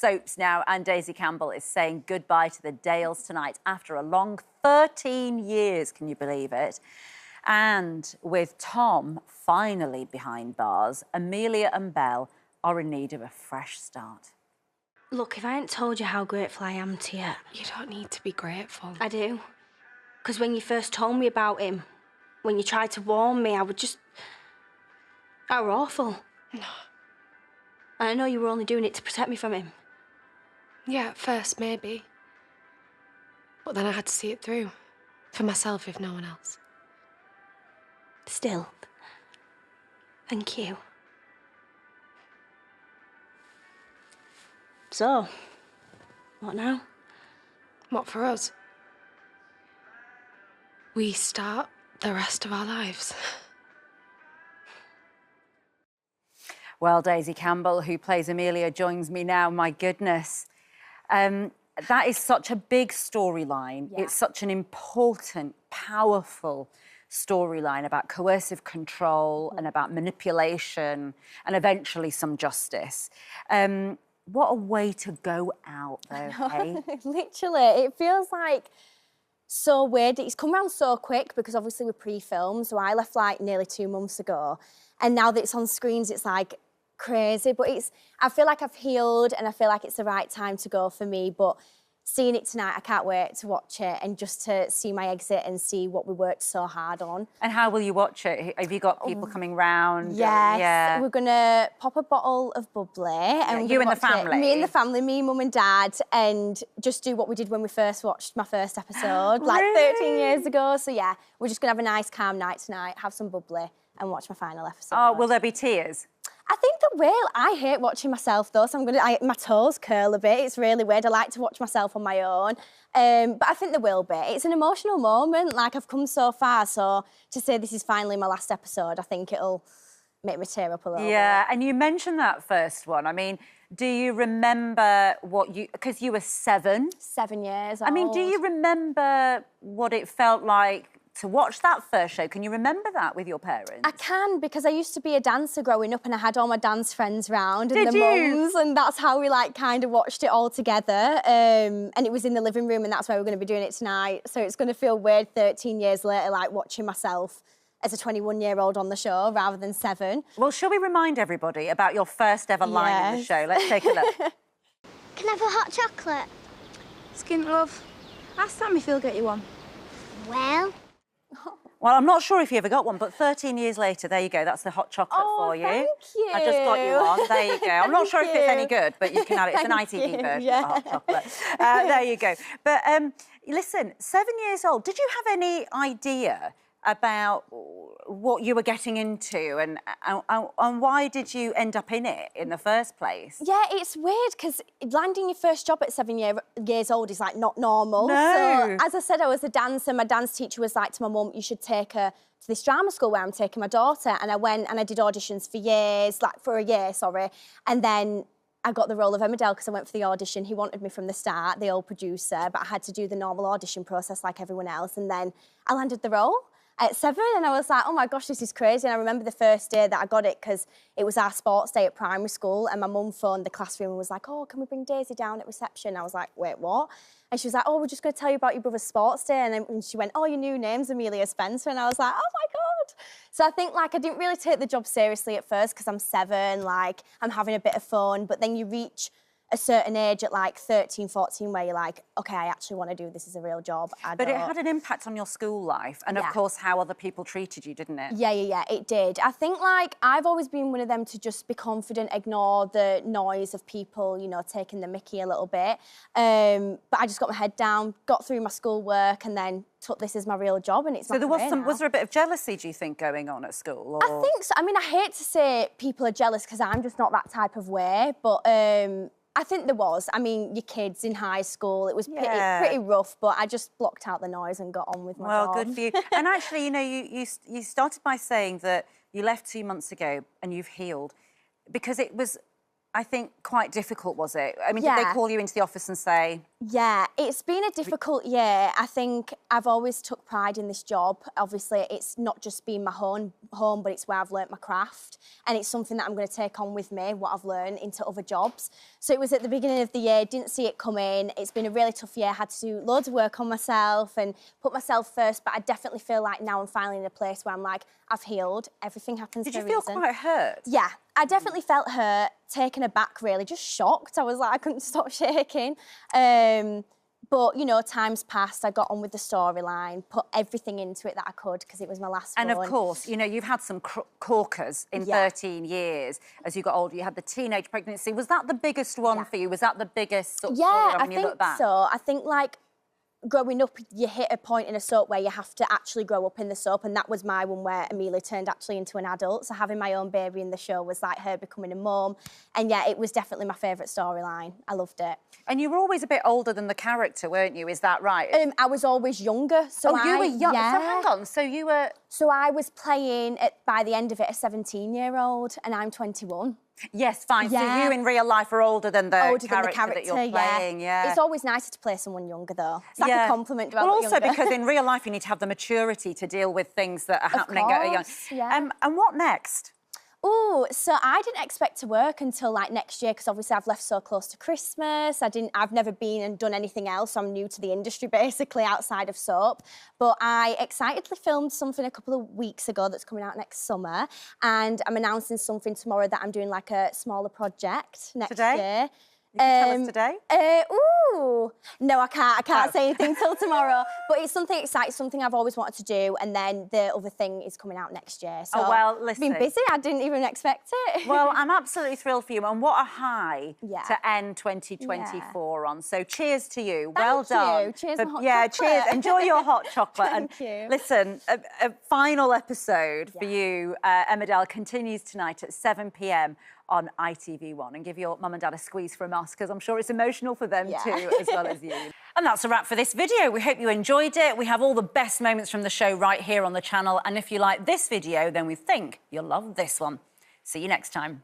soaps now, and Daisy Campbell is saying goodbye to the Dales tonight after a long 13 years, can you believe it? And with Tom finally behind bars, Amelia and Belle are in need of a fresh start. Look, if I hadn't told you how grateful I am to you... You don't need to be grateful. I do. Because when you first told me about him, when you tried to warn me, I would just... I were awful. No. And I know you were only doing it to protect me from him. Yeah, at first, maybe. But then I had to see it through. For myself, if no one else. Still, thank you. So, what now? What for us? We start the rest of our lives. Well, Daisy Campbell, who plays Amelia, joins me now. My goodness. That is such a big storyline. Yeah. It's such an important, powerful storyline about coercive control and about manipulation and eventually some justice. What a way to go out, though, hey? Literally, it feels like so weird. It's come around so quick because obviously we're pre-filmed, so I left like nearly 2 months ago, and now that it's on screens, it's like crazy. But I feel like I've healed, and I feel like it's the right time to go for me. But seeing it tonight, I can't wait to watch it and just to see my exit and see what we worked so hard on. And how will you watch it? Have you got people coming round? Yes, yeah. We're going to pop a bottle of bubbly. And you and the family? Me and the family, me, mum and dad, and just do what we did when we first watched my first episode, like 13 years ago. So, yeah, we're just going to have a nice, calm night tonight, have some bubbly and watch my final episode. Oh, will there be tears? I think there will. I hate watching myself though, so my toes curl a bit. It's really weird. I like to watch myself on my own. But I think there will be. It's an emotional moment. Like, I've come so far, so to say this is finally my last episode, I think it'll make me tear up a little bit. Yeah, and you mentioned that first one. I mean, do you remember because you were 7? 7 years old. I mean, do you remember what it felt like to watch that first show? Can you remember that with your parents? I can, because I used to be a dancer growing up and I had all my dance friends round and Did the you? mums, and that's how we like kind of watched it all together. And it was in the living room, and that's where we're going to be doing it tonight. So it's going to feel weird 13 years later, like watching myself as a 21-year-old on the show rather than 7. Well, shall we remind everybody about your first ever line in the show? Let's take a look. Can I have a hot chocolate? Skin love. Ask Sammy if he'll get you one. Well... Well, I'm not sure if you ever got one, but 13 years later, there you go. That's the hot chocolate for you. Thank you. I just got you one. There you go. I'm not sure if it's any good, but you can have it. It's an ITV version of the hot chocolate. There you go. But listen, 7 years old. Did you have any idea about what you were getting into and why did you end up in it in the first place? Yeah, it's weird because landing your first job at 7 years old is like not normal. No. So as I said, I was a dancer. My dance teacher was like to my mum, you should take her to this drama school where I'm taking my daughter. And I went and I did auditions for a year, sorry. And then I got the role of Emmerdale because I went for the audition. He wanted me from the start, the old producer, but I had to do the normal audition process like everyone else. And then I landed the role at 7, and I was like, oh my gosh, this is crazy. And I remember the first day that I got it because it was our sports day at primary school, and my mum phoned the classroom and was like, oh, can we bring Daisy down at reception? I was like, wait, what? And she was like, oh, we're just going to tell you about your brother's sports day. And then she went, oh, your new name's Amelia Spencer. And I was like, oh my God. So I think like I didn't really take the job seriously at first because I'm 7, like I'm having a bit of fun, but then you reach a certain age at like 13, 14 where you're like, OK, I actually want to do this as a real job. But it had an impact on your school life and, of course, how other people treated you, didn't it? Yeah, it did. I think, like, I've always been one of them to just be confident, ignore the noise of people, you know, taking the mickey a little bit. But I just got my head down, got through my schoolwork and then took this as my real job, and it's so there was there a bit of jealousy, do you think, going on at school? Or... I think so. I mean, I hate to say people are jealous because I'm just not that type of way, but... I think there was. I mean, your kids in high school, it was pretty rough, but I just blocked out the noise and got on with my job. Well, good for you. And actually, you know, you started by saying that you left 2 months ago and you've healed because it was I think, quite difficult, was it? I mean, Yeah. did they call you into the office and say... Yeah, it's been a difficult year. I think I've always took pride in this job. Obviously, it's not just been my home, but it's where I've learnt my craft. And it's something that I'm going to take on with me, what I've learned, into other jobs. So it was at the beginning of the year, didn't see it coming. It's been a really tough year. I had to do loads of work on myself and put myself first. But I definitely feel like now I'm finally in a place where I'm like, I've healed. Everything happens for a reason. Did you feel quite hurt? Yeah, I definitely felt hurt, taken aback, really, just shocked. I was like, I couldn't stop shaking. But, you know, time's passed. I got on with the storyline, put everything into it that I could because it was my last one. And of course, you know, you've had some corkers in 13 years. As you got older, you had the teenage pregnancy. Was that the biggest one for you? Was that the biggest sort of storyline when you look back? Yeah, I think so. I think, like, growing up, you hit a point in a soap where you have to actually grow up in the soap, and that was my one where Amelia turned actually into an adult. So having my own baby in the show was like her becoming a mum. And yeah, it was definitely my favourite storyline. I loved it. And you were always a bit older than the character, weren't you? Is that right? I was always younger. So you were young. Yeah. So hang on. So you were... So I was playing, by the end of it, a 17-year-old, and I'm 21. Yes, fine. Yeah. So you in real life are older than the character that you're playing, yeah. It's always nicer to play someone younger, though. It's like a compliment to well, younger. also because in real life you need to have the maturity to deal with things that are happening at a young... Yeah. And what next? Oh, so I didn't expect to work until like next year because obviously I've left so close to Christmas. I've never been and done anything else. So I'm new to the industry basically outside of soap. But I excitedly filmed something a couple of weeks ago that's coming out next summer, and I'm announcing something tomorrow that I'm doing like a smaller project next year. You can tell us today? No, I can't say anything till tomorrow. But it's something exciting, something I've always wanted to do. And then the other thing is coming out next year. So well, listen. I've been busy. I didn't even expect it. Well, I'm absolutely thrilled for you. And what a high to end 2024 on. So cheers to you. Well done. Cheers, my hot chocolate. Cheers. Enjoy your hot chocolate. Thank you. Listen, a final episode for you, Emmerdale, continues tonight at 7 p.m. on ITV1, and give your mum and dad a squeeze from us, because I'm sure it's emotional for them too, as well as you. And that's a wrap for this video. We hope you enjoyed it. We have all the best moments from the show right here on the channel, and if you like this video, then we think you'll love this one. See you next time.